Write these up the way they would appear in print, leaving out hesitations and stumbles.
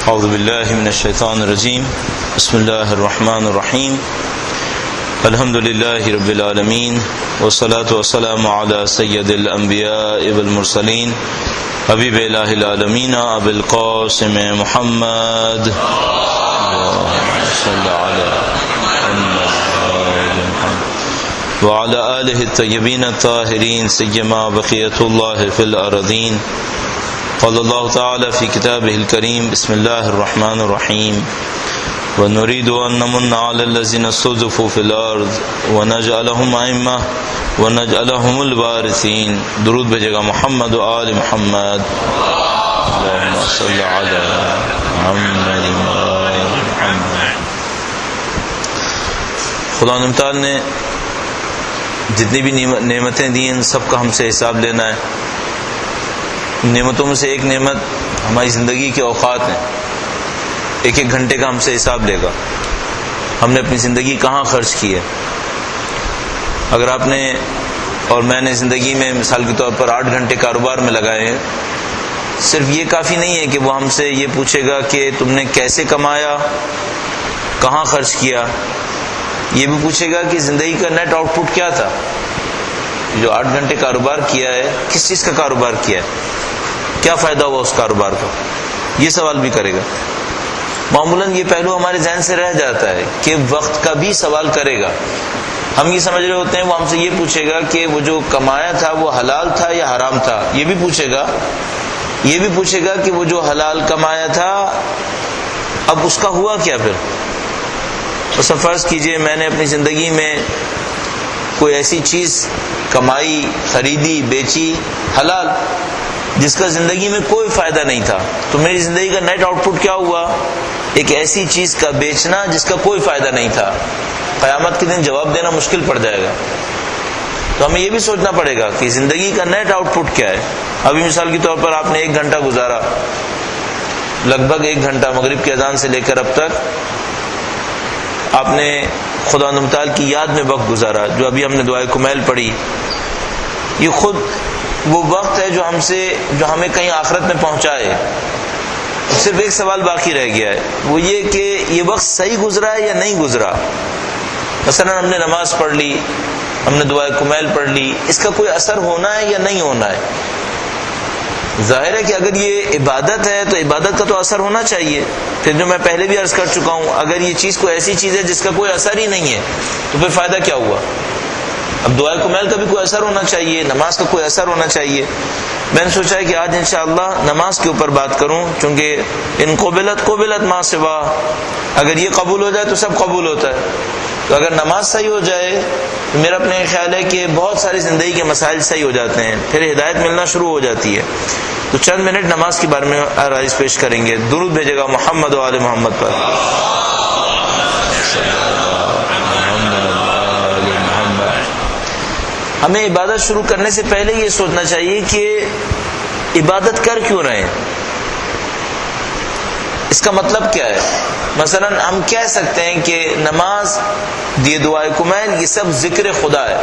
اعوذ باللہ من الشیطان الرجیم بسم اللہ الرحمن الرحیم الحمد للہ رب العالمین والصلاة والسلام علی سید الانبیاء والمرسلین حبیب الہ العالمین ابی القاسم محمد صلی علی محمد وعلی آلہ الطیبین الطاہرین سیما بقیۃ اللہ فی الارضین قال اللہ تعالی فی کتابہ الکریم بسم اللہ الرحمن الرحیم ونريد أن نمن على الذين استضعفوا في الأرض ونجعلهم أئمة ونجعلهم الوارثين. درود بھیجے گا محمد و آل محمد. اللهم صل على محمد و آل محمد. خدا تعالی نے جتنی بھی نعمتیں دی ان سب کا ہم سے حساب لینا ہے. نعمتوں میں سے ایک نعمت ہماری زندگی کے اوقات ہیں. ایک ایک گھنٹے کا ہم سے حساب لے گا. ہم نے اپنی زندگی کہاں خرچ کی ہے. اگر آپ نے اور میں نے زندگی میں مثال کے طور پر 8 گھنٹے کاروبار میں لگائے ہیں، صرف یہ کافی نہیں ہے کہ وہ ہم سے یہ پوچھے گا کہ تم نے کیسے کمایا، کہاں خرچ کیا. یہ بھی پوچھے گا کہ زندگی کا نیٹ آؤٹ پٹ کیا تھا. جو 8 گھنٹے کاروبار کیا ہے کس چیز کا کاروبار کیا ہے، کیا فائدہ ہوا اس کاروبار کا، یہ سوال بھی کرے گا. معمولاً یہ پہلو ہمارے ذہن سے رہ جاتا ہے کہ وقت کا بھی سوال کرے گا. ہم یہ سمجھ رہے ہوتے ہیں وہ ہم سے یہ پوچھے گا کہ وہ جو کمایا تھا وہ حلال تھا یا حرام تھا. یہ بھی پوچھے گا. یہ بھی پوچھے گا کہ وہ جو حلال کمایا تھا اب اس کا ہوا کیا. پھر اس پر فرض کیجئے میں نے اپنی زندگی میں کوئی ایسی چیز کمائی، خریدی، بیچی حلال جس کا زندگی میں کوئی فائدہ نہیں تھا، تو میری زندگی کا نیٹ آؤٹ پٹ کیا ہوا؟ ایک ایسی چیز کا بیچنا جس کا کوئی فائدہ نہیں تھا. قیامت کے دن جواب دینا مشکل پڑ جائے گا. تو ہمیں یہ بھی سوچنا پڑے گا کہ زندگی کا نیٹ آؤٹ پٹ کیا ہے. ابھی مثال کے طور پر آپ نے 1 گھنٹہ گزارا، لگ بھگ 1 گھنٹہ مغرب کی اذان سے لے کر اب تک آپ نے خدا متعال کی یاد میں وقت گزارا. جو ابھی ہم نے دعائے کمیل پڑھی، یہ خود وہ وقت ہے جو ہمیں کہیں آخرت میں پہنچائے. صرف ایک سوال باقی رہ گیا ہے، وہ یہ کہ یہ وقت صحیح گزرا ہے یا نہیں گزرا. مثلا ہم نے نماز پڑھ لی، ہم نے دعائے کمیل پڑھ لی، اس کا کوئی اثر ہونا ہے یا نہیں ہونا ہے. ظاہر ہے کہ اگر یہ عبادت ہے تو عبادت کا تو اثر ہونا چاہیے. پھر جو میں پہلے بھی عرض کر چکا ہوں، اگر یہ چیز کوئی ایسی چیز ہے جس کا کوئی اثر ہی نہیں ہے تو پھر فائدہ کیا ہوا. اب دعائے کمیل کا بھی کوئی اثر ہونا چاہیے، نماز کا کوئی اثر ہونا چاہیے. میں نے سوچا ہے کہ آج انشاءاللہ نماز کے اوپر بات کروں، چونکہ ان قبلت ما سوا، اگر یہ قبول ہو جائے تو سب قبول ہوتا ہے. تو اگر نماز صحیح ہو جائے تو میرا اپنے خیال ہے کہ بہت ساری زندگی کے مسائل صحیح ہو جاتے ہیں، پھر ہدایت ملنا شروع ہو جاتی ہے. تو چند منٹ نماز کے بارے میں آرائز پیش کریں گے. درود بھیجے گا محمد و آل محمد پر. ہمیں عبادت شروع کرنے سے پہلے یہ سوچنا چاہیے کہ عبادت کر کیوں رہے ہیں، اس کا مطلب کیا ہے. مثلا ہم کہہ سکتے ہیں کہ نماز، یہ دعائے کمیل، یہ سب ذکر خدا ہے.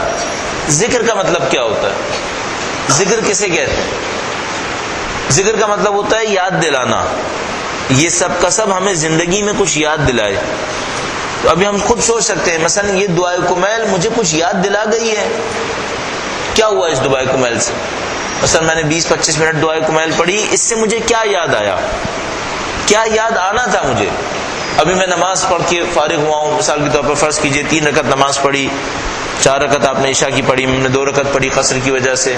ذکر کا مطلب کیا ہوتا ہے؟ ذکر کسے کہتے ہیں؟ ذکر کا مطلب ہوتا ہے یاد دلانا. یہ سب کا سب ہمیں زندگی میں کچھ یاد دلائے. تو ابھی ہم خود سوچ سکتے ہیں مثلا یہ دعائے کمیل مجھے کچھ یاد دلا گئی ہے. کیا ہوا اس دعائے کمیل سے؟ مثلا میں نے 20-25 منٹ دعائے کمیل پڑھی، اس سے مجھے کیا یاد آیا، کیا یاد آنا تھا مجھے. ابھی میں نماز پڑھ کے فارغ ہوا ہوں، مثال کے طور پر فرض کیجئے 3 رکعت نماز پڑھی، 4 رکعت آپ نے عشاء کی پڑھی، میں نے 2 رکعت پڑھی قصر کی وجہ سے.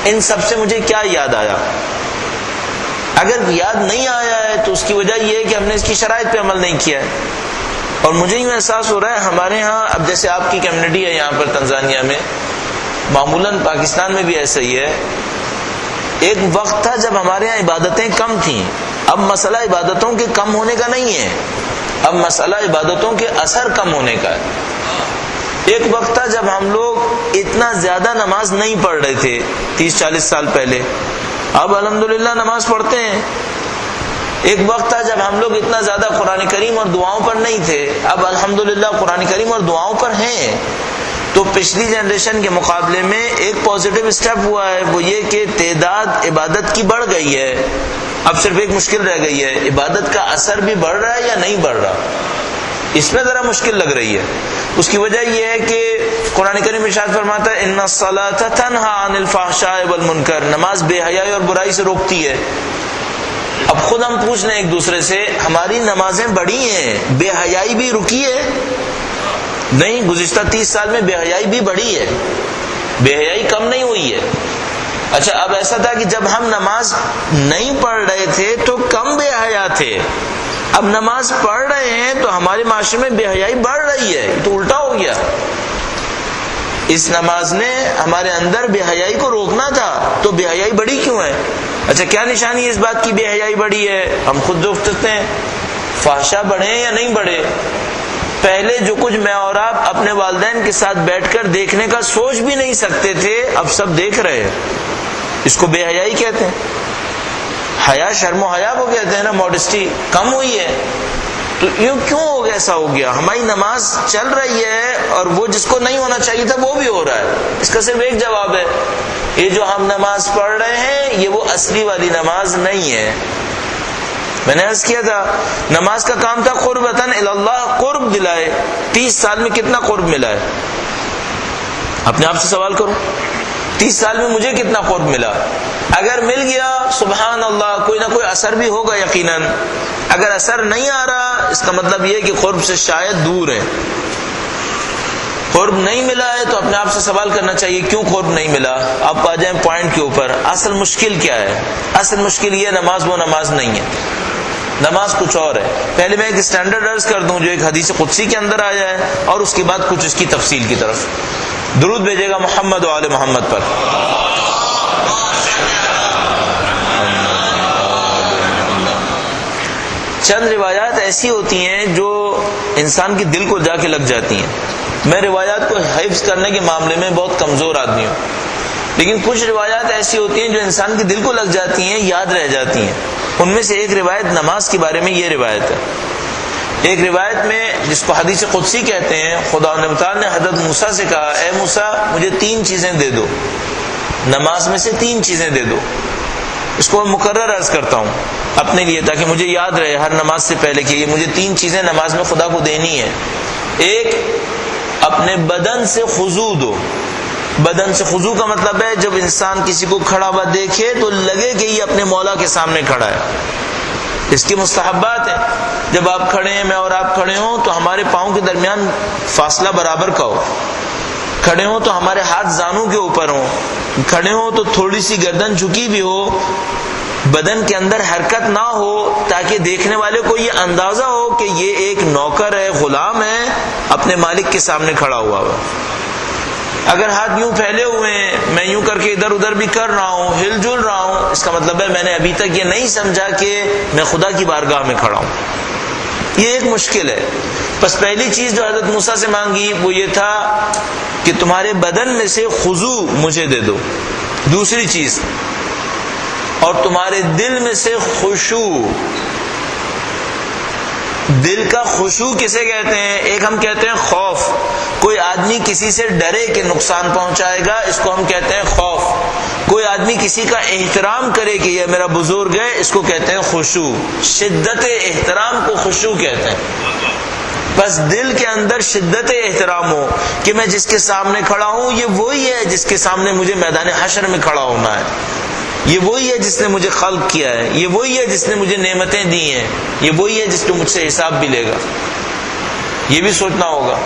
ان سب سے مجھے کیا یاد آیا؟ اگر یاد نہیں آیا ہے تو اس کی وجہ یہ ہے کہ ہم نے اس کی شرائط پہ عمل نہیں کیا ہے. اور مجھے یوں احساس ہو رہا ہے ہمارے ہاں، اب جیسے آپ کی کمیونٹی ہے یہاں پر تنزانیہ میں، معمولاً پاکستان میں بھی ایسا ہی ہے. ایک وقت تھا جب ہمارے ہاں عبادتیں کم تھیں. اب مسئلہ عبادتوں کے کم ہونے کا نہیں ہے، اب مسئلہ عبادتوں کے اثر کم ہونے کا ہے. ایک وقت تھا جب ہم لوگ اتنا زیادہ نماز نہیں پڑھ رہے تھے 30-40 سال پہلے، اب الحمدللہ نماز پڑھتے ہیں. ایک وقت تھا جب ہم لوگ اتنا زیادہ قرآن کریم اور دعاؤں پر نہیں تھے، اب الحمدللہ قرآن کریم اور دعاؤں پر ہیں. تو پچھلی جنریشن کے مقابلے میں ایک پازیٹیو اسٹیپ ہوا ہے، وہ یہ کہ تعداد عبادت کی بڑھ گئی ہے. اب صرف ایک مشکل رہ گئی ہے، عبادت کا اثر بھی بڑھ رہا ہے یا نہیں بڑھ رہا، اس میں ذرا مشکل لگ رہی ہے۔ اس کی وجہ یہ ہے کہ قرآن کریم ارشاد فرماتا ہے ان الصلاۃ تنہی عن الفحشاء والمنکر، نماز بے حیائی اور برائی سے روکتی ہے۔ اب خود ہم پوچھ لیں ایک دوسرے سے، ہماری نمازیں بڑھی ہیں، بے حیائی بھی رکی ہے؟ نہیں، گزشتہ 30 سال میں بے حیائی بھی بڑھی ہے، بے حیائی کم نہیں ہوئی ہے۔ اچھا، اب ایسا تھا کہ جب ہم نماز نہیں پڑھ رہے تھے تو کم بے حیا تھے، اب نماز پڑھ رہے ہیں تو ہمارے معاشرے میں بے حیائی بڑھ رہی ہے، تو الٹا ہو گیا۔ اس نماز نے ہمارے اندر بے حیائی کو روکنا تھا، تو بے حیائی بڑی کیوں ہے؟ اچھا، کیا نشانی ہے اس بات کی بے حیائی بڑی ہے؟ ہم خود دیکھ سکتے ہیں، فحشا بڑھے ہیں یا نہیں بڑھے؟ پہلے جو کچھ میں اور آپ اپنے والدین کے ساتھ بیٹھ کر دیکھنے کا سوچ بھی نہیں سکتے تھے، اب سب دیکھ رہے ہیں، اس کو بے حیائی کہتے ہیں۔ حیا شرم و حیا کو کہتے ہیں نا، ماڈسٹی کم ہوئی ہے۔ تو یوں کیوں ہو گیا، ایسا ہو گیا؟ ہماری نماز چل رہی ہے اور وہ جس کو نہیں ہونا چاہیے تھا وہ بھی ہو رہا ہے۔ اس کا صرف ایک جواب ہے، یہ جو ہم نماز پڑھ رہے ہیں یہ وہ اصلی والی نماز نہیں ہے۔ میں نے عرض کیا تھا نماز کا کام تھا قربتاً الی اللہ، قرب دلائے۔ 30 سال میں کتنا قرب ملا ہے؟ اپنے آپ سے سوال کرو، 30 سال میں مجھے کتنا قرب ملا؟ اگر مل گیا سبحان اللہ، کوئی نہ کوئی اثر بھی ہوگا یقیناً۔ اگر اثر نہیں آ رہا، اس کا مطلب یہ کہ قرب سے شاید دور ہے۔ قرب نہیں ملا ہے تو اپنے آپ سے سوال کرنا چاہیے کیوں قرب نہیں ملا۔ آپ آ جائیں پوائنٹ کے اوپر، اصل مشکل کیا ہے؟ اصل مشکل یہ نماز وہ نماز نہیں ہے، نماز کچھ اور ہے۔ پہلے میں ایک اسٹینڈرڈ عرض کر دوں جو ایک حدیث قدسی کے اندر آیا ہے، اور اس کے بعد کچھ اس کی تفصیل کی طرف۔ درود بھیجے گا محمد و آل محمد پر۔ چند روایات ایسی ہوتی ہیں جو انسان کے دل کو جا کے لگ جاتی ہیں۔ میں روایات کو حفظ کرنے کے معاملے میں بہت کمزور آدمی ہوں، لیکن کچھ روایات ایسی ہوتی ہیں جو انسان کے دل کو لگ جاتی ہیں، یاد رہ جاتی ہیں۔ ان میں سے ایک روایت نماز کے بارے میں یہ روایت ہے۔ ایک روایت میں جس کو حدیث قدسی کہتے ہیں، خدا تعالیٰ نے حضرت موسیٰ سے کہا اے موسیٰ مجھے 3 چیزیں دے دو، نماز میں سے 3 چیزیں دے دو۔ اس کو میں مقرر عرض کرتا ہوں اپنے لیے تاکہ مجھے یاد رہے ہر نماز سے پہلے کہ یہ مجھے 3 چیزیں نماز میں خدا کو دینی ہے۔ ایک، اپنے بدن سے خضوع دو۔ بدن سے خضوع کا مطلب ہے جب انسان کسی کو کھڑا ہوا دیکھے تو لگے کہ یہ اپنے مولا کے سامنے کھڑا ہے۔ اس کی مستحبات ہیں، جب آپ کھڑے ہیں، میں اور آپ کھڑے ہوں تو ہمارے پاؤں کے درمیان فاصلہ برابر کا ہو، کھڑے ہوں تو ہمارے ہاتھ زانوں کے اوپر ہوں، کھڑے ہوں تو تھوڑی سی گردن جھکی بھی ہو، بدن کے اندر حرکت نہ ہو، تاکہ دیکھنے والے کو یہ اندازہ ہو کہ یہ ایک نوکر ہے، غلام ہے، اپنے مالک کے سامنے کھڑا ہوا ہوا۔ اگر ہاتھ یوں پھیلے ہوئے ہیں، میں یوں کر کے ادھر ادھر بھی کر رہا ہوں، ہل جل رہا ہوں، اس کا مطلب ہے میں نے ابھی تک یہ نہیں سمجھا کہ میں خدا کی بارگاہ میں کھڑا ہوں۔ یہ ایک مشکل ہے۔ بس پہلی چیز جو حضرت موسیٰ سے مانگی وہ یہ تھا کہ تمہارے بدن میں سے خضوع مجھے دے دو۔ دوسری چیز، اور تمہارے دل میں سے خشوع۔ دل کا خشوع کسے کہتے ہیں؟ ایک ہم کہتے ہیں خوف، کوئی آدمی کسی سے ڈرے کہ نقصان پہنچائے گا، اس کو ہم کہتے ہیں خوف۔ کوئی آدمی کسی کا احترام کرے کہ یہ میرا بزرگ ہے، اس کو کہتے ہیں خشوع۔ شدت احترام کو خشوع کہتے ہیں۔ بس دل کے اندر شدت احترام ہو کہ میں جس کے سامنے کھڑا ہوں یہ وہی ہے جس کے سامنے مجھے میدان حشر میں کھڑا ہونا ہے، یہ وہی ہے جس نے مجھے خلق کیا ہے، یہ وہی ہے جس نے مجھے نعمتیں دی ہیں، یہ وہی ہے جس کو مجھ سے حساب بھی لے گا۔ یہ بھی سوچنا ہوگا۔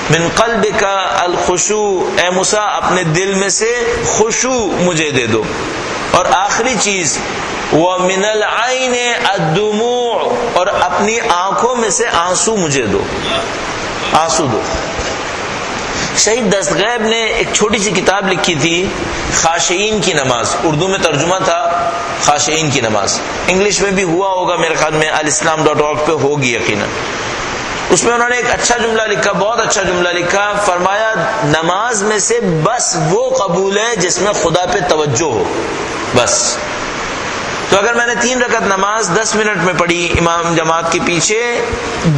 من قلبک الخشوع، اے موسیٰ اپنے دل میں سے خشوع مجھے دے دو۔ اور آخری چیز، وَمِنَ الْعَيْنِ الدُّمُوعُ، اور اپنی آنکھوں میں سے آنسو مجھے دو، آنسو دو۔ شہید دستغیب نے ایک چھوٹی سی کتاب لکھی تھی خاشعین کی نماز، اردو میں ترجمہ تھا خاشعین کی نماز، انگلش میں بھی ہوا ہوگا میرے خیال میں alislam.org پہ ہوگی یقیناً۔ اس میں انہوں نے ایک اچھا جملہ لکھا، بہت اچھا جملہ لکھا، فرمایا نماز میں سے بس وہ قبول ہے جس میں خدا پہ توجہ ہو، بس۔ تو اگر میں نے 3 رکعت نماز 10 منٹ میں پڑھی امام جماعت کے پیچھے،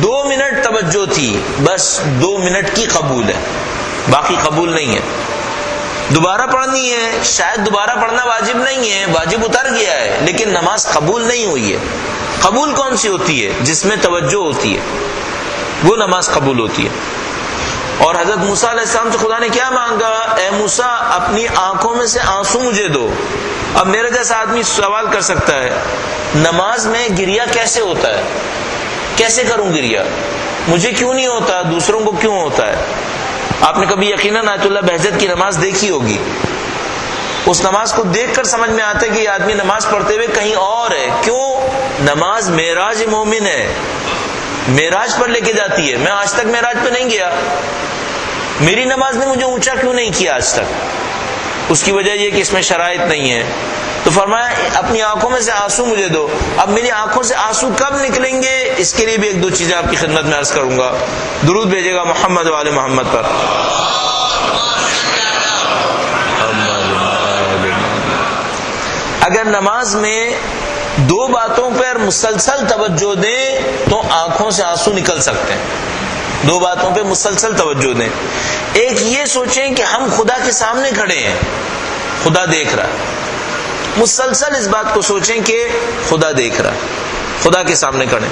2 منٹ توجہ تھی، بس 2 منٹ کی قبول ہے، باقی قبول نہیں ہے۔ دوبارہ پڑھنی ہے، شاید دوبارہ پڑھنا واجب نہیں ہے، واجب اتر گیا ہے، لیکن نماز قبول نہیں ہوئی ہے۔ قبول کون سی ہوتی ہے؟ جس میں توجہ ہوتی ہے، وہ نماز قبول ہوتی ہے۔ اور حضرت موسیٰ علیہ السلام سے خدا نے کیا مانگا؟ اے موسیٰ اپنی آنکھوں میں سے آنسو مجھے دو۔ اب میرے جیسا آدمی سوال کر سکتا ہے، نماز میں گریہ کیسے ہوتا ہے؟ کیسے کروں گریہ؟ مجھے کیوں نہیں ہوتا، دوسروں کو کیوں ہوتا ہے؟ آپ نے کبھی یقیناً آیت اللہ بہجت کی نماز دیکھی ہوگی، اس نماز کو دیکھ کر سمجھ میں آتا ہے کہ یہ آدمی نماز پڑھتے ہوئے کہیں اور ہے۔ کیوں؟ نماز معراج مومن ہے، معراج پر لے کے جاتی ہے۔ میں آج تک معراج پہ نہیں گیا، میری نماز نے مجھے اونچا کیوں نہیں کیا آج تک؟ اس کی وجہ یہ کہ اس میں شرائط نہیں ہے۔ تو فرمایا اپنی آنکھوں میں سے آنسو مجھے دو۔ اب میری آنکھوں سے آنسو کب نکلیں گے؟ اس کے لیے بھی ایک دو چیزیں آپ کی خدمت میں عرض کروں گا۔ درود بھیجے گا محمد و آل محمد پر۔ اگر نماز میں دو باتوں پر مسلسل توجہ دیں تو آنکھوں سے آنسو نکل سکتے ہیں۔ دو باتوں پہ مسلسل توجہ دیں۔ ایک یہ سوچیں کہ ہم خدا کے سامنے کھڑے ہیں، خدا دیکھ رہا ہے۔ مسلسل اس بات کو سوچیں کہ خدا دیکھ رہا ہے، خدا کے سامنے کھڑے۔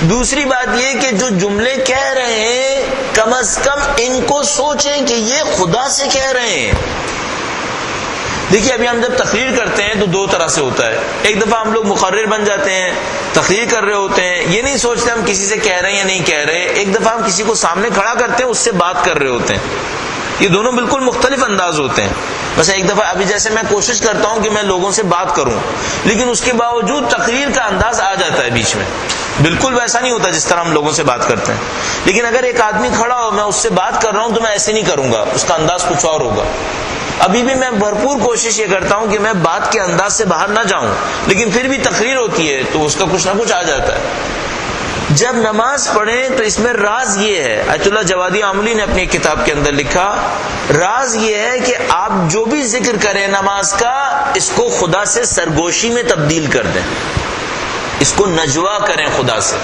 دوسری بات یہ کہ جو جملے کہہ رہے ہیں کم از کم ان کو سوچیں کہ یہ خدا سے کہہ رہے ہیں۔ دیکھیے ابھی ہم جب تقریر کرتے ہیں تو دو طرح سے ہوتا ہے۔ ایک دفعہ ہم لوگ مقرر بن جاتے ہیں، تقریر کر رہے ہوتے ہیں، یہ نہیں سوچتے ہم کسی سے کہہ رہے ہیں یا نہیں کہہ رہے۔ ایک دفعہ ہم کسی کو سامنے کھڑا کرتے ہیں، اس سے بات کر رہے ہوتے ہیں۔ یہ دونوں بالکل مختلف انداز ہوتے ہیں۔ بس ایک دفعہ ابھی جیسے میں کوشش کرتا ہوں کہ میں لوگوں سے بات کروں، لیکن اس کے باوجود تقریر کا انداز آ جاتا ہے بیچ میں، بالکل ویسا نہیں ہوتا جس طرح ہم لوگوں سے بات کرتے ہیں۔ لیکن اگر ایک آدمی کھڑا ہو، میں اس سے بات کر رہا ہوں تو میں ایسے نہیں کروں گا، اس کا انداز کچھ اور ہوگا۔ ابھی بھی میں بھرپور کوشش یہ کرتا ہوں کہ میں بات کے انداز سے باہر نہ جاؤں، لیکن پھر بھی تقریر ہوتی ہے تو اس کا کچھ نہ کچھ آ جاتا ہے۔ جب نماز پڑھیں تو اس میں راز یہ ہے، آیت اللہ جوادی عاملی نے اپنی کتاب کے اندر لکھا، راز یہ ہے کہ آپ جو بھی ذکر کریں نماز کا، اس کو خدا سے سرگوشی میں تبدیل کر دیں، اس کو نجوا کریں خدا سے۔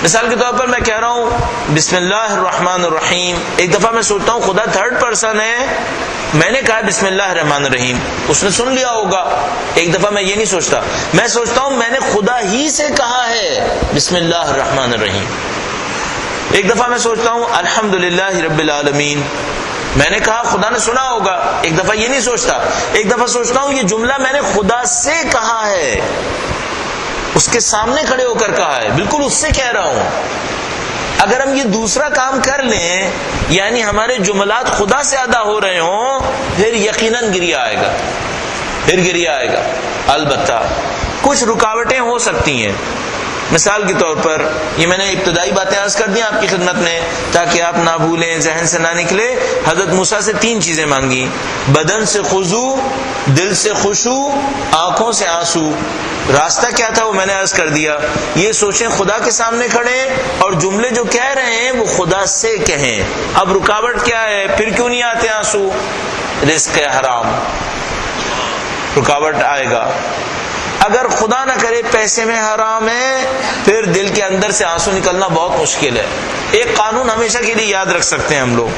مثال کے طور پر میں کہہ رہا ہوں بسم اللہ الرحمن الرحیم، ایک دفعہ میں سوچتا ہوں خدا تھرڈ پرسن ہے، میں نے کہا بسم اللہ الرحمن الرحیم، اس نے سن لیا ہوگا۔ ایک دفعہ میں یہ نہیں سوچتا، میں سوچتا ہوں میں نے خدا ہی سے کہا ہے بسم اللہ الرحمن الرحیم۔ ایک دفعہ میں سوچتا ہوں الحمدللہ رب العالمین، میں نے کہا خدا نے سنا ہوگا۔ ایک دفعہ یہ نہیں سوچتا، ایک دفعہ سوچتا ہوں یہ جملہ میں نے خدا سے کہا ہے، اس کے سامنے کھڑے ہو کر کہا ہے، بالکل اس سے کہہ رہا ہوں۔ اگر ہم یہ دوسرا کام کر لیں، یعنی ہمارے جملات خدا سے ادا ہو رہے ہوں، پھر یقیناً گریہ آئے گا، پھر گریہ آئے گا۔ البتہ کچھ رکاوٹیں ہو سکتی ہیں۔ مثال کے طور پر یہ میں نے ابتدائی باتیں عرض کر دی آپ کی خدمت میں تاکہ آپ نہ بھولیں، ذہن سے نہ نکلے۔ حضرت موسیٰ سے تین چیزیں مانگی، بدن سے خضوع، دل سے خشوع، آنکھوں سے آنسو۔ راستہ کیا تھا وہ میں نے عرض کر دیا۔ یہ سوچیں خدا کے سامنے کھڑے اور جملے جو کہہ رہے ہیں وہ خدا سے کہیں۔ اب رکاوٹ کیا ہے؟ پھر کیوں نہیں آتے آنسو؟ رزق حرام، رکاوٹ آئے گا۔ اگر خدا نہ کرے پیسے میں حرام ہے، پھر دل کے اندر سے آنسو نکلنا بہت مشکل ہے۔ ایک قانون ہمیشہ کے لیے یاد رکھ سکتے ہیں ہم لوگ۔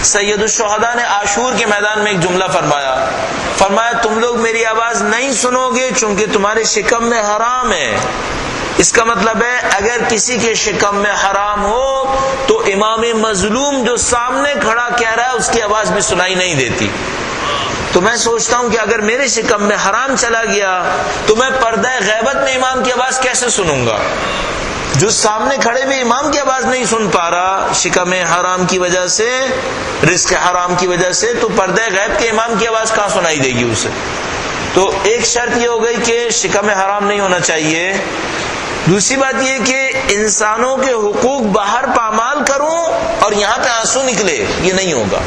سید الشہداء نے عاشور کے میدان میں ایک جملہ فرمایا تم لوگ میری آواز نہیں سنو گے چونکہ تمہارے شکم میں حرام ہے۔ اس کا مطلب ہے اگر کسی کے شکم میں حرام ہو تو امام مظلوم جو سامنے کھڑا کہہ رہا ہے اس کی آواز بھی سنائی نہیں دیتی۔ تو میں سوچتا ہوں کہ اگر میرے شکم میں حرام چلا گیا تو میں پردہ غیبت میں امام کی آواز کیسے سنوں گا؟ جو سامنے کھڑے ہوئے امام کی آواز نہیں سن پا رہا شکم حرام کی وجہ سے، رزق حرام کی وجہ سے، تو پردہ غیب کے امام کی آواز کہاں سنائی دے گی اسے؟ تو ایک شرط یہ ہو گئی کہ شکم حرام نہیں ہونا چاہیے۔ دوسری بات یہ کہ انسانوں کے حقوق باہر پامال کروں اور یہاں پہ آنسو نکلے، یہ نہیں ہوگا۔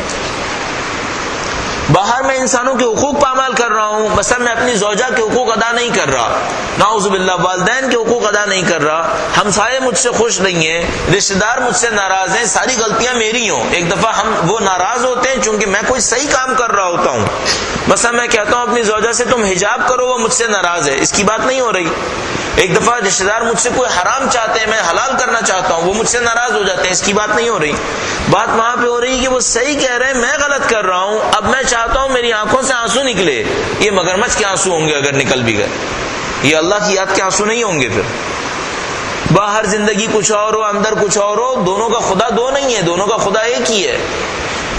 باہر میں انسانوں کے حقوق پامال کر رہا ہوں، مثلا میں اپنی زوجہ کے حقوق ادا نہیں کر رہا، نعوذ باللہ، والدین کے حقوق ادا نہیں کر رہا، ہمسائے مجھ سے خوش نہیں ہیں، رشتہ دار مجھ سے ناراض ہیں، ساری غلطیاں میری ہوں۔ ایک دفعہ وہ ناراض ہوتے ہیں چونکہ میں کوئی صحیح کام کر رہا ہوتا ہوں۔ مثلا میں کہتا ہوں اپنی زوجہ سے تم حجاب کرو، وہ مجھ سے ناراض ہے، اس کی بات نہیں ہو رہی۔ ایک دفعہ رشتے دار مجھ سے کوئی حرام چاہتے ہیں، میں حلال کرنا چاہتا ہوں، وہ مجھ سے ناراض ہو جاتے ہیں. اس کی بات نہیں ہو رہی، بات وہاں پہ ہو رہی کہ وہ صحیح کہہ رہے ہیں، میں غلط کر رہا ہوں. اب میں چاہتا ہوں میری آنکھوں سے آنسو نکلے. یہ مگرمچھ کے آنسو ہوں گے اگر نکل بھی گئے، یہ اللہ کی یاد کے آنسو نہیں ہوں گے. پھر باہر زندگی کچھ اور ہو، اندر کچھ اور ہو، دونوں کا خدا دو نہیں ہے، دونوں کا خدا ایک ہی ہے.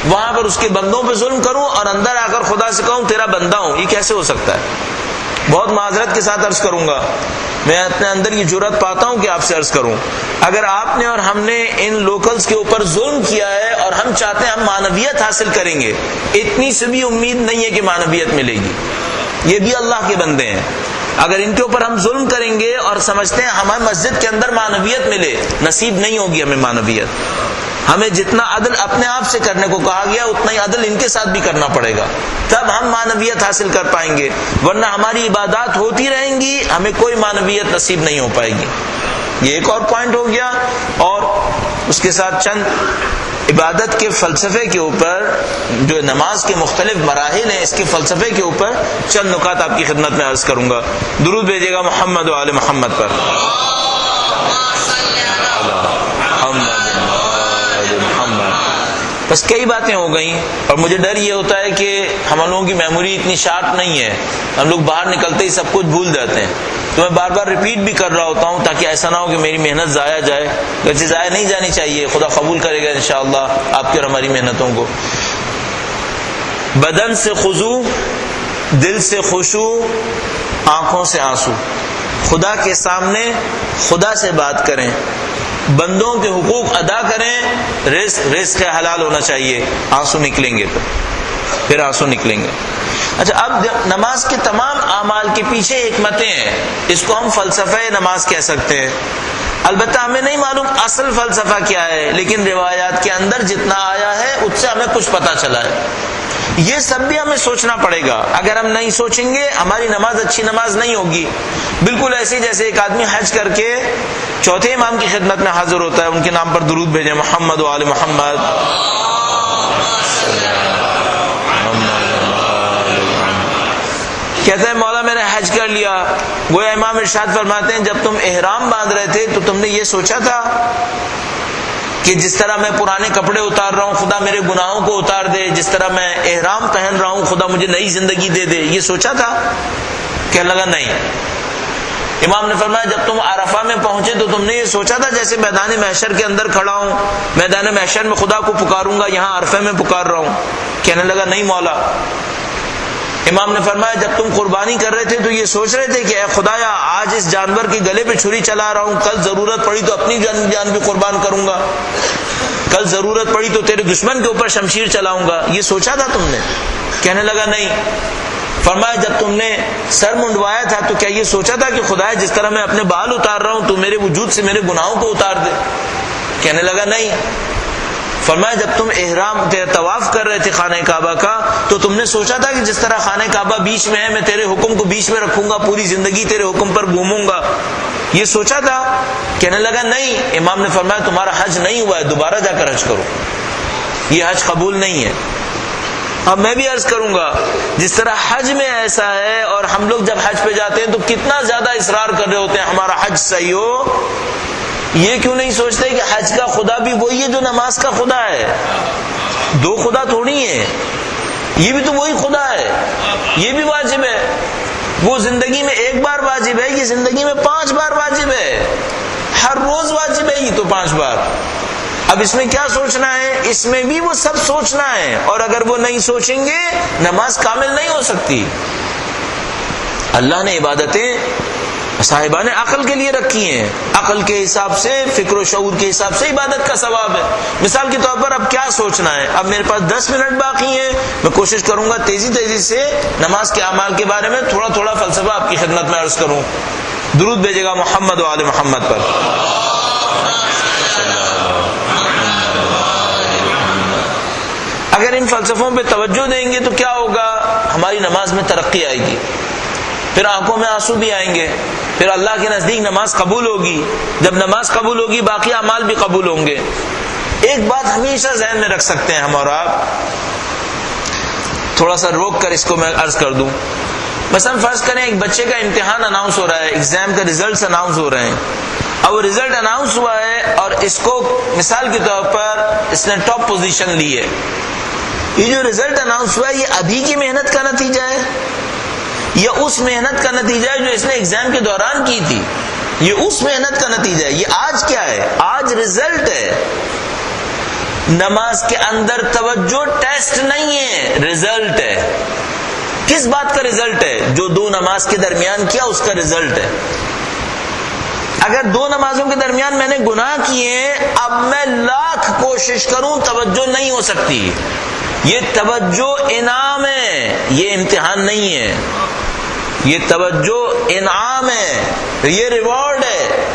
وہاں پر اس کے بندوں پہ ظلم کروں اور اندر آ کر خدا سے کہوں تیرا بندہ ہوں، یہ کیسے ہو سکتا ہے؟ بہت معذرت کے ساتھ عرض کروں گا، میں اپنے اندر یہ جرأت پاتا ہوں کہ آپ سے عرض کروں، اگر آپ نے اور ہم نے ان لوکلز کے اوپر ظلم کیا ہے اور ہم چاہتے ہیں ہم معنویت حاصل کریں گے، اتنی سے بھی امید نہیں ہے کہ معنویت ملے گی. یہ بھی اللہ کے بندے ہیں. اگر ان کے اوپر ہم ظلم کریں گے اور سمجھتے ہیں ہمیں مسجد کے اندر معنویت ملے، نصیب نہیں ہوگی ہمیں معنویت. ہمیں جتنا عدل اپنے آپ سے کرنے کو کہا گیا اتنا ہی عدل ان کے ساتھ بھی کرنا پڑے گا، تب ہم معنویت حاصل کر پائیں گے. ورنہ ہماری عبادات ہوتی رہیں گی، ہمیں کوئی معنویت نصیب نہیں ہو پائے گی. یہ ایک اور پوائنٹ ہو گیا. اور اس کے ساتھ چند عبادت کے فلسفے کے اوپر، جو نماز کے مختلف مراحل ہیں، اس کے فلسفے کے اوپر چند نکات آپ کی خدمت میں عرض کروں گا. درود بھیجیے گا محمد و آل محمد پر. بس کئی باتیں ہو گئیں اور مجھے ڈر یہ ہوتا ہے کہ ہم لوگوں کی میموری اتنی شارپ نہیں ہے، ہم لوگ باہر نکلتے ہی سب کچھ بھول جاتے ہیں. تو میں بار بار ریپیٹ بھی کر رہا ہوتا ہوں تاکہ ایسا نہ ہو کہ میری محنت ضائع جائے. گرچہ ضائع نہیں جانی چاہیے، خدا قبول کرے گا انشاءاللہ آپ کی اور ہماری محنتوں کو. بدن سے خضوع، دل سے خشوع، آنکھوں سے آنسو. خدا کے سامنے خدا سے بات کریں، بندوں کے حقوق ادا کریں، رزق حلال ہونا چاہیے. آنسو نکلیں گے، پھر آنسو نکلیں گے. اچھا، اب نماز کے تمام اعمال کے پیچھے حکمتیں ہیں، اس کو ہم فلسفہ نماز کہہ سکتے ہیں. البتہ ہمیں نہیں معلوم اصل فلسفہ کیا ہے، لیکن روایات کے اندر جتنا آیا ہے اس سے ہمیں کچھ پتہ چلا ہے. یہ سب بھی ہمیں سوچنا پڑے گا. اگر ہم نہیں سوچیں گے ہماری نماز اچھی نماز نہیں ہوگی. بالکل ایسے جیسے ایک آدمی حج کر کے چوتھے امام کی خدمت میں حاضر ہوتا ہے، ان کے نام پر درود بھیجیں محمد و آل محمد. کہتا ہے مولا میں نے حج کر لیا. گویا امام ارشاد فرماتے ہیں جب تم احرام باندھ رہے تھے تو تم نے یہ سوچا تھا کہ جس طرح میں پرانے کپڑے اتار رہا ہوں خدا میرے گناہوں کو اتار دے، جس طرح میں احرام پہن رہا ہوں خدا مجھے نئی زندگی دے دے، یہ سوچا تھا؟ کہنے لگا نہیں. امام نے فرمایا جب تم عرفہ میں پہنچے تو تم نے یہ سوچا تھا جیسے میدان محشر کے اندر کھڑا ہوں، میدان محشر میں خدا کو پکاروں گا، یہاں عرفے میں پکار رہا ہوں؟ کہنے لگا نہیں مولا. امام نے فرمایا جب تم قربانی کر رہے تھے تو یہ سوچ رہے تھے کہ اے خدایا آج اس جانور کے گلے پہ چھری چلا رہا ہوں، کل ضرورت پڑی تو اپنی جان بھی قربان کروں گا، کل ضرورت پڑی تو تیرے دشمن کے اوپر شمشیر چلاؤں گا، یہ سوچا تھا تم نے؟ کہنے لگا نہیں. فرمایا جب تم نے سر منڈوایا تھا تو کیا یہ سوچا تھا کہ خدایا جس طرح میں اپنے بال اتار رہا ہوں تو میرے وجود سے میرے گناہوں کو اتار دے؟ کہنے لگا نہیں. فرمایا جب تم احرام طواف کر رہے تھے خانہ کعبہ کا تو تم نے سوچا تھا کہ جس طرح خانہ کعبہ بیچ میں ہے میں تیرے حکم کو بیچ میں رکھوں گا، پوری زندگی تیرے حکم پر گھوموں گا، یہ سوچا تھا؟ کہنے لگا نہیں. امام نے فرمایا تمہارا حج نہیں ہوا ہے، دوبارہ جا کر حج کرو، یہ حج قبول نہیں ہے. اب میں بھی عرض کروں گا جس طرح حج میں ایسا ہے اور ہم لوگ جب حج پہ جاتے ہیں تو کتنا زیادہ اصرار کر رہے ہوتے ہیں ہمارا حج صحیح ہو، یہ کیوں نہیں سوچتے کہ حج کا خدا بھی وہی ہے جو نماز کا خدا ہے؟ دو خدا تھوڑی ہیں، یہ بھی تو وہی خدا ہے، یہ بھی واجب ہے. وہ زندگی میں ایک بار واجب ہے، یہ زندگی میں 5 بار واجب ہے، ہر روز واجب ہے یہ تو 5 بار. اب اس میں کیا سوچنا ہے؟ اس میں بھی وہ سب سوچنا ہے، اور اگر وہ نہیں سوچیں گے نماز کامل نہیں ہو سکتی. اللہ نے عبادتیں صاحبان عقل کے لیے رکھی ہیں، عقل کے حساب سے، فکر و شعور کے حساب سے عبادت کا ثواب ہے. مثال کے طور پر اب کیا سوچنا ہے؟ اب میرے پاس 10 منٹ باقی ہیں، میں کوشش کروں گا تیزی سے نماز کے اعمال کے بارے میں تھوڑا تھوڑا فلسفہ آپ کی خدمت میں عرض کروں. درود بھیجے گا محمد و آل محمد پر. اگر ان فلسفوں پہ توجہ دیں گے تو کیا ہوگا؟ ہماری نماز میں ترقی آئے گی، پھر آنکھوں میں آنسو بھی آئیں گے، پھر اللہ کے نزدیک نماز قبول ہوگی. جب نماز قبول ہوگی باقی اعمال بھی قبول ہوں گے. ایک بات ہمیشہ ذہن میں رکھ سکتے ہیں ہم اور آپ، تھوڑا سا روک کر اس کو میں عرض کر دوں. مثلا فرض کریں ایک بچے کا امتحان اناؤنس ہو رہا ہے، ایگزام کا ریزلٹس اناؤنس ہو رہے ہیں، اب رزلٹ اناؤنس ہوا ہے اور اس کو مثال کے طور پر اس نے ٹاپ پوزیشن لی ہے، یہ جو رزلٹ اناؤنس ہوا ہے یہ ابھی کی محنت کا نتیجہ ہے یا اس محنت کا نتیجہ ہے جو اس نے ایگزام کے دوران کی تھی؟ یہ اس محنت کا نتیجہ ہے۔ یہ آج کیا ہے؟ آج رزلٹ ہے۔ نماز کے اندر توجہ ٹیسٹ نہیں ہے، رزلٹ ہے۔ کس بات کا رزلٹ ہے؟ جو دو نماز کے درمیان کیا اس کا رزلٹ ہے۔ اگر دو نمازوں کے درمیان میں نے گناہ کیے، اب میں لاکھ کوشش کروں توجہ نہیں ہو سکتی۔ یہ توجہ انعام ہے، یہ امتحان نہیں ہے۔ یہ توجہ انعام ہے، یہ ریوارڈ ہے۔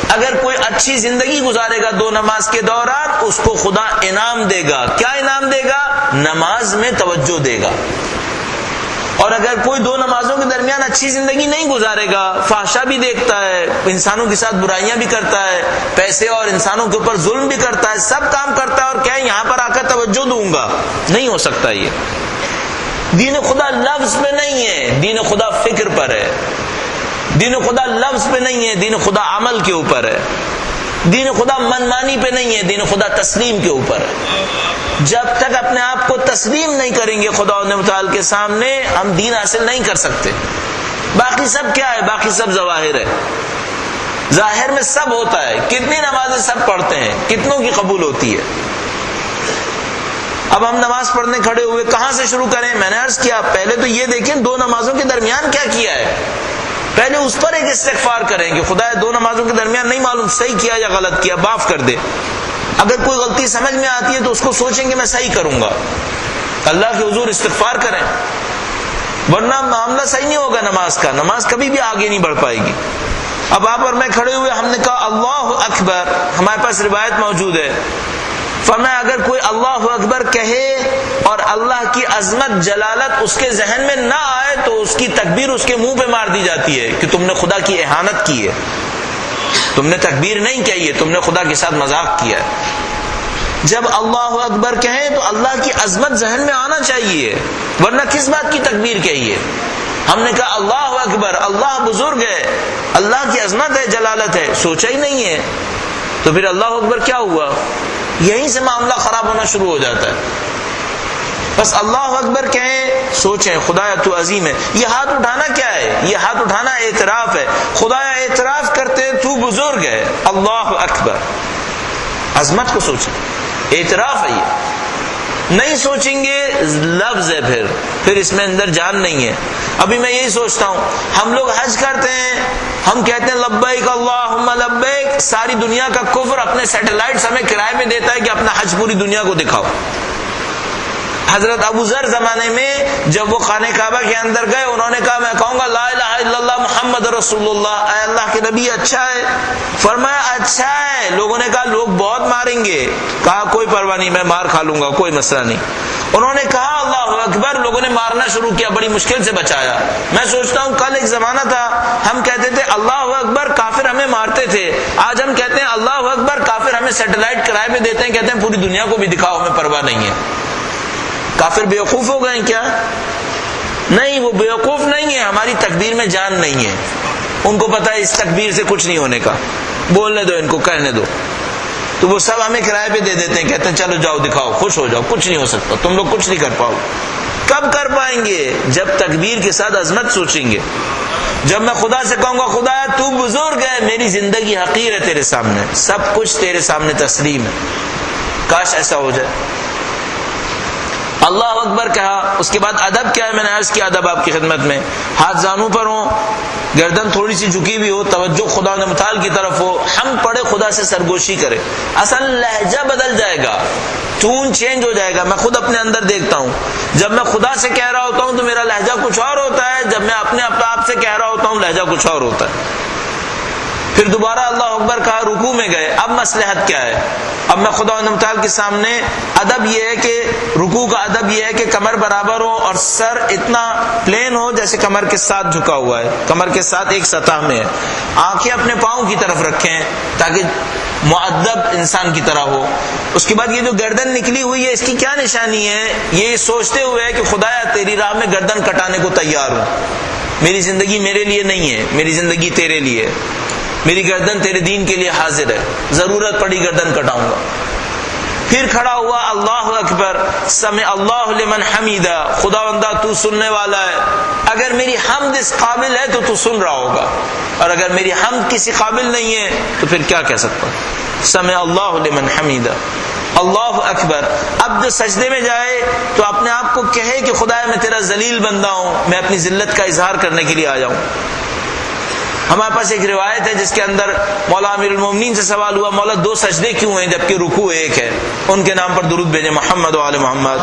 اگر کوئی اچھی زندگی گزارے گا دو نماز کے دوران، اس کو خدا انعام دے گا۔ کیا انعام دے گا؟ نماز میں توجہ دے گا۔ اور اگر کوئی دو نمازوں کے درمیان اچھی زندگی نہیں گزارے گا، فحشا بھی دیکھتا ہے، انسانوں کے ساتھ برائیاں بھی کرتا ہے، پیسے اور انسانوں کے اوپر ظلم بھی کرتا ہے، سب کام کرتا ہے، اور کیا یہاں پر آ کر توجہ دوں گا؟ نہیں ہو سکتا۔ یہ دین خدا لفظ پہ نہیں ہے، دین خدا فکر پر ہے۔ دین خدا لفظ پہ نہیں ہے، دین خدا عمل کے اوپر ہے۔ دین خدا منمانی پہ نہیں ہے، دین خدا تسلیم کے اوپر ہے۔ جب تک اپنے آپ کو تسلیم نہیں کریں گے خدا متعال کے سامنے، ہم دین حاصل نہیں کر سکتے۔ باقی سب کیا ہے؟ باقی سب ظواہر ہے۔ ظاہر میں سب ہوتا ہے، کتنی نمازیں سب پڑھتے ہیں، کتنوں کی قبول ہوتی ہے۔ اب ہم نماز پڑھنے کھڑے ہوئے، کہاں سے شروع کریں؟ میں نے عرض کیا پہلے تو یہ دیکھیں دو نمازوں کے درمیان کیا کیا ہے، پہلے اس پر ایک استغفار کریں کہ خدا دو نمازوں کے درمیان نہیں معلوم صحیح کیا یا غلط کیا، معاف کر دے۔ اگر کوئی غلطی سمجھ میں آتی ہے تو اس کو سوچیں کہ میں صحیح کروں گا، اللہ کے حضور استغفار کریں، ورنہ معاملہ صحیح نہیں ہوگا نماز کا، نماز کبھی بھی آگے نہیں بڑھ پائے گی۔ اب آپ اور میں کھڑے ہوئے، ہم نے کہا اللہ اکبر، ہمارے پاس روایت موجود ہے، فرمایا اگر کوئی اللہ اکبر کہے اور اللہ کی عظمت جلالت اس کے ذہن میں نہ آئے تو اس کی تکبیر اس کے منہ پہ مار دی جاتی ہے کہ تم نے خدا کی اہانت کی ہے، تم نے تکبیر نہیں کہی ہے، تم نے خدا کے ساتھ مذاق کیا ہے۔ جب اللہ اکبر کہیں تو اللہ کی عظمت ذہن میں آنا چاہیے، ورنہ کس بات کی تکبیر کہی ہے؟ ہم نے کہا اللہ اکبر، اللہ بزرگ ہے، اللہ کی عظمت ہے، جلالت ہے، سوچا ہی نہیں ہے، تو پھر اللہ اکبر کیا ہوا؟ یہیں سے معاملہ خراب ہونا شروع ہو جاتا ہے۔ بس اللہ اکبر کہیں، سوچیں خدایا تو عظیم ہے۔ یہ ہاتھ اٹھانا کیا ہے؟ یہ ہاتھ اٹھانا اعتراف ہے، خدایا اعتراف کرتے ہیں تو بزرگ ہے، اللہ اکبر، عظمت کو سوچیں، اعتراف ہے۔ یہ نہیں سوچیں گے لفظ ہے، پھر اس میں اندر جان نہیں ہے۔ ابھی میں یہی سوچتا ہوں، ہم لوگ حج کرتے ہیں، ہم کہتے ہیں لبیک اللہم لبیک، ساری دنیا کا کفر اپنے سیٹلائٹس ہمیں کرائے میں دیتا ہے کہ اپنا حج پوری دنیا کو دکھاؤ۔ حضرت ابو ذر زمانے میں جب وہ خانہ کعبہ کے اندر گئے، انہوں نے کہا میں کہوں گا لا الہ الا اللہ محمد رسول اللہ، اے اللہ کے نبی اچھا ہے؟ فرمایا اچھا ہے۔ لوگوں نے کہا لوگ بہت ماریں گے، کہا کوئی پرواہ نہیں، میں مار کھا لوں گا، کوئی مسئلہ نہیں۔ انہوں نے کہا اللہ اکبر، لوگوں نے مارنا شروع کیا، بڑی مشکل سے بچایا۔ میں سوچتا ہوں کل ایک زمانہ تھا ہم کہتے تھے اللہ اکبر، کافر ہمیں مارتے تھے، آج ہم کہتے ہیں اللہ اکبر، کافر ہمیں سیٹلائٹ کرائے میں دیتے ہیں، کہتے ہیں پوری دنیا کو بھی دکھاؤ، ہمیں پرواہ نہیں ہے۔ کافر بیوقوف ہو گئے کیا؟ نہیں، وہ بیوقوف نہیں ہے، ہماری تکبیر میں جان نہیں ہے، ان کو پتا ہے اس تکبیر سے کچھ نہیں ہونے کا، بولنے دو ان کو، کہنے دو، تو وہ سب ہمیں کرائے پہ دے دیتے ہیں، کہتے ہیں چلو جاؤ دکھاؤ، خوش ہو جاؤ، کچھ نہیں ہو سکتا، تم لوگ کچھ نہیں کر پاؤ۔ کب کر پائیں گے؟ جب تکبیر کے ساتھ عظمت سوچیں گے، جب میں خدا سے کہوں گا خدا تو بزرگ ہے، میری زندگی حقیر ہے تیرے سامنے، سب کچھ تیرے سامنے تسلیم ہے۔ کاش ایسا ہو جائے۔ اللہ اکبر کہا، اس کے بعد ادب کیا ہے؟ میں نے عرض کیا ادب آپ کی خدمت میں، ہاتھ زانوں پر ہوں، گردن تھوڑی سی جھکی ہوئی ہو، توجہ خدا نے متعال کی طرف ہو، ہم پڑھے خدا سے سرگوشی کرے، اصل لہجہ بدل جائے گا، ٹون چینج ہو جائے گا۔ میں خود اپنے اندر دیکھتا ہوں، جب میں خدا سے کہہ رہا ہوتا ہوں تو میرا لہجہ کچھ اور ہوتا ہے، جب میں اپنے آپ سے کہہ رہا ہوتا ہوں لہجہ کچھ اور ہوتا ہے۔ پھر دوبارہ اللہ اکبر کہا، رکوع میں گئے، اب مصلحت کیا ہے؟ اب میں خدا تعالی کے سامنے ادب یہ ہے کہ رکوع کا ادب یہ ہے کہ کمر برابر ہو اور سر اتنا پلین ہو جیسے کمر کے ساتھ جھکا ہوا ہے، کمر کے ساتھ ایک سطح میں ہے، آنکھیں اپنے پاؤں کی طرف رکھیں تاکہ مؤدب انسان کی طرح ہو۔ اس کے بعد یہ جو گردن نکلی ہوئی ہے اس کی کیا نشانی ہے؟ یہ سوچتے ہوئے ہے کہ خدایا تیری راہ میں گردن کٹانے کو تیار ہوں، میری زندگی میرے لیے نہیں ہے، میری زندگی تیرے لیے، میری گردن تیرے دین کے لیے حاضر ہے، ضرورت پڑی گردن کٹاؤں گا۔ پھر کھڑا ہوا، اللہ اکبر، سمع اللہ لمن حمیدہ، خداوندا تو سننے والا ہے، اگر میری حمد اس قابل ہے تو سن رہا ہوگا، اور اگر میری حمد کسی قابل نہیں ہے تو پھر کیا کہہ سکتا ہوں؟ سمع اللہ لمن حمیدہ، اللہ اکبر۔ اب جو سجدے میں جائے تو اپنے آپ کو کہے کہ خدایا میں تیرا ذلیل بندہ ہوں، میں اپنی ذلت کا اظہار کرنے کے لیے آیا ہوں۔ ہمارے پاس ایک روایت ہے جس کے اندر مولا امیر المومنین سے سوال ہوا، مولا 2 سجدے کیوں ہیں جبکہ رکوع ایک ہے؟ ان کے نام پر درود بھیجیں، محمد و آل محمد۔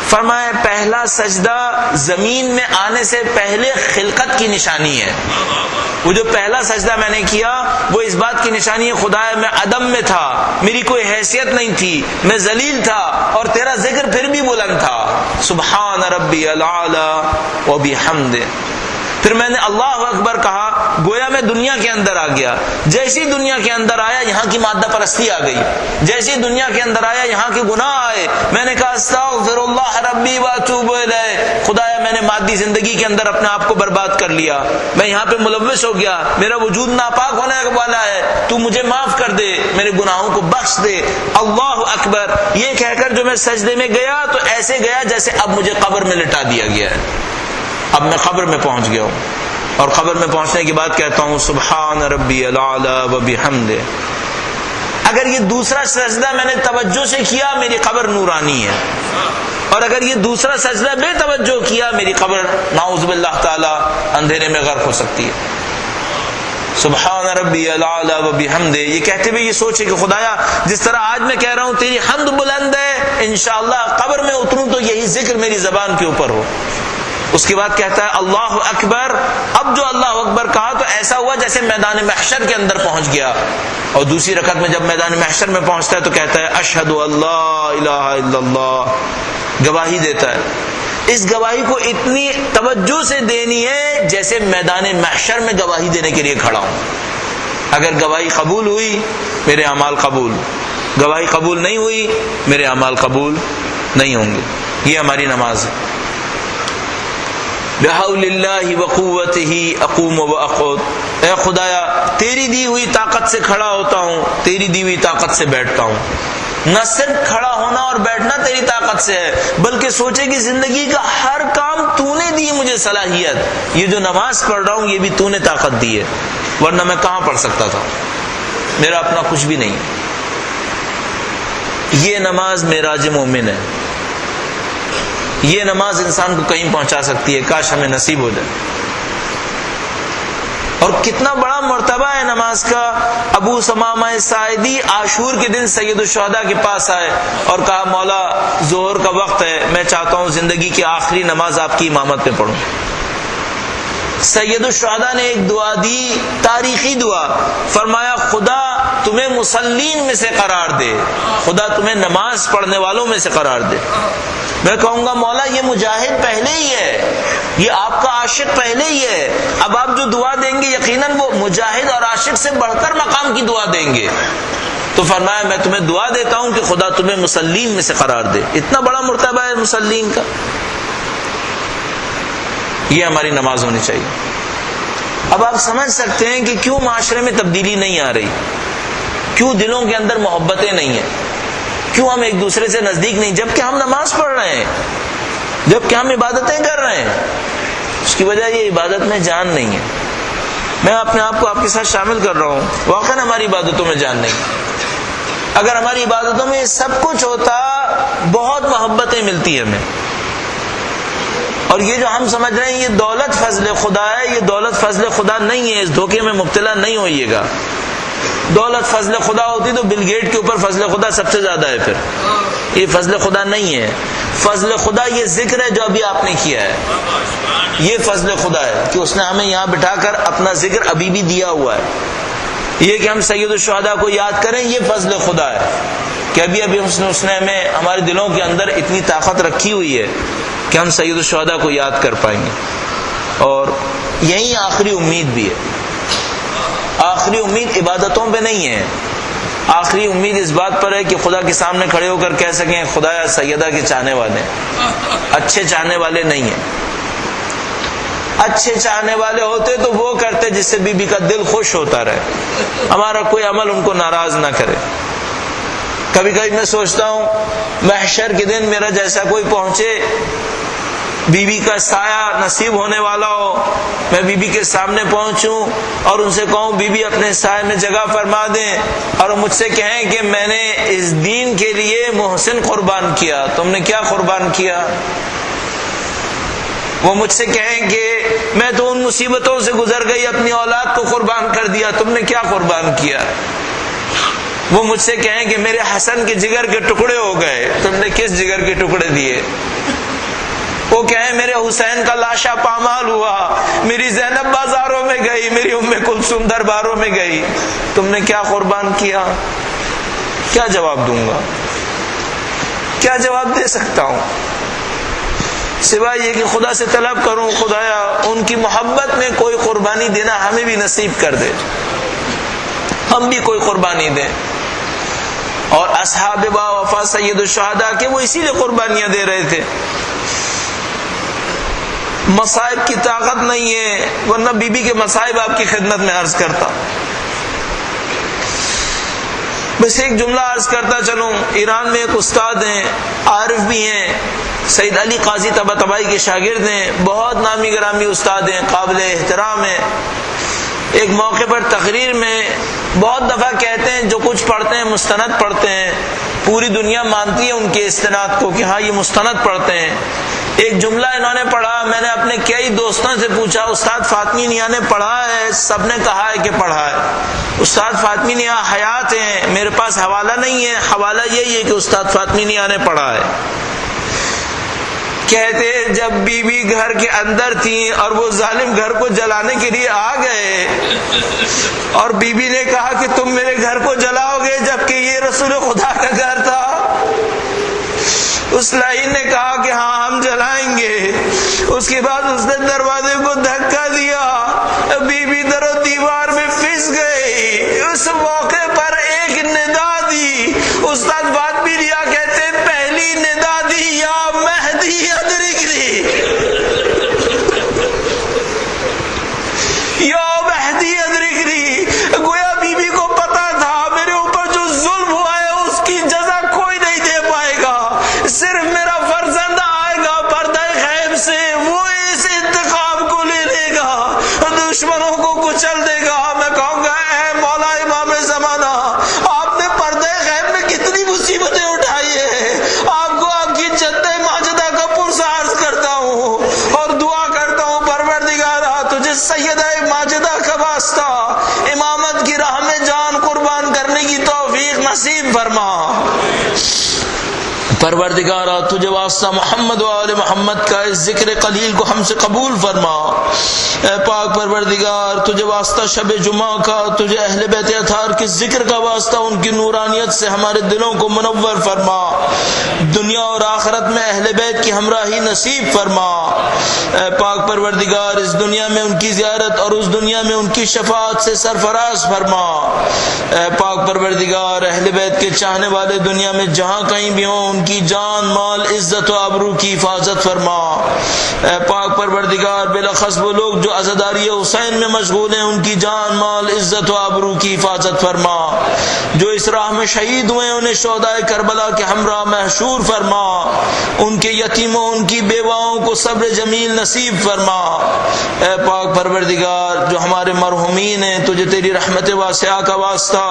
فرمایا پہلا سجدہ زمین میں آنے سے پہلے خلقت کی نشانی ہے۔ وہ جو پہلا سجدہ میں نے کیا وہ اس بات کی نشانی ہے، خدایا میں عدم میں تھا، میری کوئی حیثیت نہیں تھی، میں ذلیل تھا، اور تیرا ذکر پھر بھی بلند تھا، سبحان ربی الاعلی و بحمدہ۔ پھر میں نے اللہ اکبر کہا، گویا میں دنیا کے اندر آ گیا، جیسی دنیا کے اندر آیا یہاں کی مادہ پرستی آ گئی، جیسی دنیا کے اندر آیا یہاں کے گناہ آئے، میں نے کہا استغفر اللہ ربی واتوب الیہ، خدایا میں نے مادی زندگی کے اندر اپنے آپ کو برباد کر لیا، میں یہاں پہ ملوث ہو گیا، میرا وجود ناپاک ہونے والا ہے، تو مجھے معاف کر دے، میرے گناہوں کو بخش دے۔ اللہ اکبر یہ کہہ کر جو میں سجدے میں گیا تو ایسے گیا جیسے اب مجھے قبر میں لٹا دیا گیا ہے، اب میں قبر میں پہنچ گیا ہوں، اور قبر میں پہنچنے کے بعد کہتا ہوں سبحان ربی الاعلی و بحمدہ۔ اگر یہ دوسرا سجدہ میں نے توجہ سے کیا میری قبر نورانی ہے، اور اگر یہ دوسرا سجدہ بے توجہ کیا میری قبر نعوذ باللہ تعالی اندھیرے میں غرق ہو سکتی ہے۔ سبحان ربی الاعلی و بحمدہ، یہ کہتے ہوئے یہ سوچے کہ خدایا جس طرح آج میں کہہ رہا ہوں تیری حمد بلند ہے، انشاءاللہ قبر میں اتروں تو یہی ذکر میری زبان کے اوپر ہو۔ اس کے بعد کہتا ہے اللہ اکبر۔ اب جو اللہ اکبر کہا تو ایسا ہوا جیسے میدان محشر کے اندر پہنچ گیا، اور دوسری رکعت میں جب میدان محشر میں پہنچتا ہے تو کہتا ہے اشہد اللہ الہ الا اللہ، گواہی دیتا ہے۔ اس گواہی کو اتنی توجہ سے دینی ہے جیسے میدان محشر میں گواہی دینے کے لیے کھڑا ہوں۔ اگر گواہی قبول ہوئی میرے اعمال قبول، گواہی قبول نہیں ہوئی میرے اعمال قبول نہیں ہوں گے۔ یہ ہماری نماز ہے۔ بحول اللہ وقوتہ اقوم واقعد، اے خدایا تیری دی ہوئی طاقت سے کھڑا ہوتا ہوں، تیری دی ہوئی طاقت سے بیٹھتا ہوں۔ نہ صرف کھڑا ہونا اور بیٹھنا تیری طاقت سے ہے، بلکہ سوچے کہ زندگی کا ہر کام تو نے دی مجھے صلاحیت، یہ جو نماز پڑھ رہا ہوں یہ بھی تو نے طاقت دی ہے، ورنہ میں کہاں پڑھ سکتا تھا، میرا اپنا کچھ بھی نہیں۔ یہ نماز معراج مومن ہے، یہ نماز انسان کو کہیں پہنچا سکتی ہے، کاش ہمیں نصیب ہو جائے۔ اور کتنا بڑا مرتبہ ہے نماز کا۔ ابو ثمامہ سائدی عاشور کے دن سید الشہداء کے پاس آئے اور کہا مولا ظہر کا وقت ہے، میں چاہتا ہوں زندگی کی آخری نماز آپ کی امامت میں پڑھوں۔ سید الشہداء نے ایک دعا دی، تاریخی دعا، فرمایا خدا تمہیں مصلین میں سے قرار دے، خدا تمہیں نماز پڑھنے والوں میں سے قرار دے۔ میں کہوں گا مولا یہ مجاہد پہلے ہی ہے، یہ آپ کا عاشق پہلے ہی ہے، اب آپ جو دعا دیں گے یقیناً وہ مجاہد اور عاشق سے بڑھ کر مقام کی دعا دیں گے۔ تو فرمایا میں تمہیں دعا دیتا ہوں کہ خدا تمہیں مصلین میں سے قرار دے۔ اتنا بڑا مرتبہ ہے مصلین کا۔ یہ ہماری نماز ہونی چاہیے۔ اب آپ سمجھ سکتے ہیں کہ کیوں معاشرے میں تبدیلی نہیں آ رہی، کیوں دلوں کے اندر محبتیں نہیں ہیں، کیوں ہم ایک دوسرے سے نزدیک نہیں، جبکہ ہم نماز پڑھ رہے ہیں، جبکہ ہم عبادتیں کر رہے ہیں۔ اس کی وجہ یہ عبادت میں جان نہیں ہے۔ میں اپنے آپ کو آپ کے ساتھ شامل کر رہا ہوں، واقعا ہماری عبادتوں میں جان نہیں۔ اگر ہماری عبادتوں میں سب کچھ ہوتا، بہت محبتیں ملتی ہمیں، اور یہ جو ہم سمجھ رہے ہیں یہ دولت فضل خدا ہے، یہ دولت فضل خدا نہیں ہے، اس دھوکے میں مبتلا نہیں ہوئیے گا۔ دولت فضل خدا ہوتی تو بل گیٹ کے اوپر فضل خدا سب سے زیادہ ہے، پھر یہ فضل خدا نہیں ہے۔ فضل خدا یہ ذکر ہے جو ابھی آپ نے کیا ہے، یہ فضل خدا ہے کہ اس نے ہمیں یہاں بٹھا کر اپنا ذکر ابھی بھی دیا ہوا ہے۔ یہ کہ ہم سید الشہداء کو یاد کریں یہ فضل خدا ہے کہ ابھی اس نے ہمیں ہمارے دلوں کے اندر اتنی طاقت رکھی ہوئی ہے کہ ہم سید الشہداء کو یاد کر پائیں گے۔ اور یہی آخری امید بھی ہے۔ آخری امید عبادتوں پہ نہیں ہے، آخری امید اس بات پر ہے کہ خدا کے سامنے کھڑے ہو کر کہہ سکیں خدایا سیدہ کے چاہنے والے، اچھے چاہنے والے نہیں ہیں۔ اچھے چاہنے والے ہوتے تو وہ کرتے جس سے بی بی کا دل خوش ہوتا رہے، ہمارا کوئی عمل ان کو ناراض نہ کرے۔ کبھی کبھی میں سوچتا ہوں محشر کے دن میرا جیسا کوئی پہنچے، بی بی کا سایہ نصیب ہونے والا ہو، میں بی بی کے سامنے پہنچوں اور ان سے کہوں بی بی اپنے سایہ میں جگہ فرما دیں، اور مجھ سے کہیں کہ میں نے اس دین کے لیے محسن قربان کیا، تم نے کیا قربان کیا؟ وہ مجھ سے کہیں کہ میں تو ان مصیبتوں سے گزر گئی، اپنی اولاد کو قربان کر دیا، تم نے کیا قربان کیا؟ وہ مجھ سے کہیں کہ میرے حسن کے جگر کے ٹکڑے ہو گئے، تم نے کس جگر کے ٹکڑے دیے؟ وہ کہیں میرے حسین کا لاشا پامال ہوا، میری زینب بازاروں میں گئی، میری ام کلثوم درباروں میں گئی، تم نے کیا قربان کیا؟ کیا جواب دوں گا؟ کیا جواب دے سکتا ہوں سوائے یہ کہ خدا سے طلب کروں خدایا ان کی محبت میں کوئی قربانی دینا ہمیں بھی نصیب کر دے، ہم بھی کوئی قربانی دیں۔ اور اصحاب با وفا سید الشہداء کے وہ اسی لیے قربانیاں دے رہے تھے، مصائب کی طاقت نہیں ہے، ورنہ بی بی کے مصائب آپ کی خدمت میں عرض کرتا۔ بس ایک جملہ عرض کرتا چلوں، ایران میں ایک استاد ہیں، عارف بھی ہیں، سید علی قاضی طباطبائی کے شاگرد ہیں، بہت نامی گرامی استاد ہیں، قابل احترام ہیں۔ ایک موقع پر تقریر میں بہت دفعہ کہتے ہیں جو کچھ پڑھتے ہیں مستند پڑھتے ہیں، پوری دنیا مانتی ہے ان کے استناد کو کہ ہاں یہ مستند پڑھتے ہیں۔ ایک جملہ انہوں نے پڑھا، میں نے اپنے کئی دوستوں سے پوچھا استاد فاطمی میاں نے پڑھا ہے؟ سب نے کہا ہے کہ پڑھا ہے۔ استاد فاطمی میاں حیات ہیں، میرے پاس حوالہ نہیں ہے، حوالہ یہی ہے کہ استاد فاطمی میاں نے پڑھا ہے۔ کہتے جب بی بی گھر کے اندر تھیں اور وہ ظالم گھر کو جلانے کے لیے آ گئے اور بی بی نے کہا کہ تم میرے گھر کو جلاؤ گے جبکہ یہ رسول خدا کا گھر تھا، اس لائن نے کہا کہ ہاں ہم جلائیں گے۔ اس کے بعد اس نے دروازے کو دھکا دیا، بی بی در و دیوار میں پھنس گئی۔ اس موقع پر ایک ندا دی، استاد بات بھی لیا، کہتے پہلی ندا دی یا مہدی ادرکنی، یا مہدی ادرکنی۔ گویا بی بی کو پتا تھا میرے اوپر جو ظلم ہوا ہے اس کی جزا کوئی نہیں دے پائے گا، صرف میرا فرزند آئے گا پردہ غیب سے، وہ اس انتقام کو لے لے گا، دشمنوں کو کچل دے گا۔ میں کہوں گا اے مولا امام زمانہ، آپ نے پردہ غیب میں کتنی مصیبتیں اٹھائی ہیں، آپ کو آپ کی جد ماجدہ کا پرسہ عرض کرتا ہوں اور دعا کرتا ہوں پروردگارا تجھے سیدہ ماجدہ کا واسطہ امامت کی راہ میں جان قربان کرنے کی توفیق نصیب فرما۔ پروردگارا تجھے واسطہ محمد و آل محمد کا اس ذکر قلیل کو ہم سے قبول فرما۔ اے پاک پروردگار تجھے واسطہ شب جمعہ کا، تجھے اہل بیت اطہار کے ذکر کا واسطہ ان کی نورانیت سے ہمارے دلوں کو منور فرما، دنیا اور آخرت میں اہل بیت کی ہمراہی نصیب فرما۔ اے پاک پروردگار اس دنیا میں ان کی زیارت اور اس دنیا میں ان کی شفاعت سے سرفراز فرما۔ اے پاک پروردگار اہل بیت کے چاہنے والے دنیا میں جہاں کہیں بھی ہوں ان کی جان مال عزت و آبرو کی حفاظت فرما۔ اے پاک پروردگار بالاخص وہ لوگ جو عزاداری حسین میں مشغول ہیں ان کی جان مال عزت و آبرو کی حفاظت فرما، جو اس راہ میں شہید ہوئے انہیں شہدائے کربلا کے ہمراہ محشور فرما، ان کے یتیموں ان کی بیواؤں کو صبر جمیل نصیب فرما۔ اے پاک پروردگار جو ہمارے مرحومین ہیں تجھے تیری رحمت واسعہ کا واسطہ،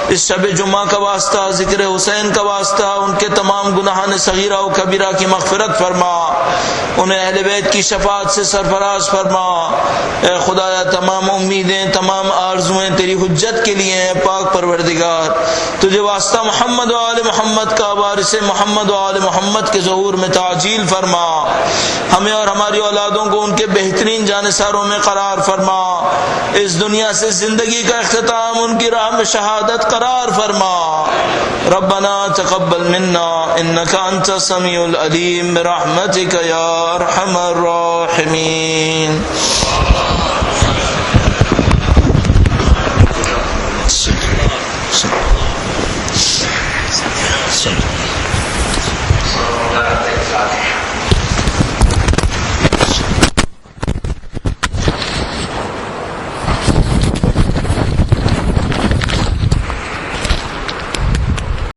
اس شب جمعہ کا واسطہ، ذکر حسین کا واسطہ ان کے تمام گناہان صغیرہ و کبیرہ کی مغفرت فرما، انہیں اہل بیت کی شفاعت سے سرفراز فرما۔ اے خدایا تمام امیدیں تمام آرزویں تیری حجت کے لیے ہیں، پاک پروردگار تجھے واسطہ محمد و آل محمد کا، وارث محمد و آل محمد کے ظہور میں تعجیل فرما، ہمیں اور ہماری اولادوں کو ان کے بہترین جانثاروں میں قرار فرما، اس دنیا سے زندگی کا اختتام ان کی راہ میں شہادت قرار فرما۔ ربنا تقبل منا انك انت السميع العليم برحمتك يا ارحم الراحمين۔ سمجھو.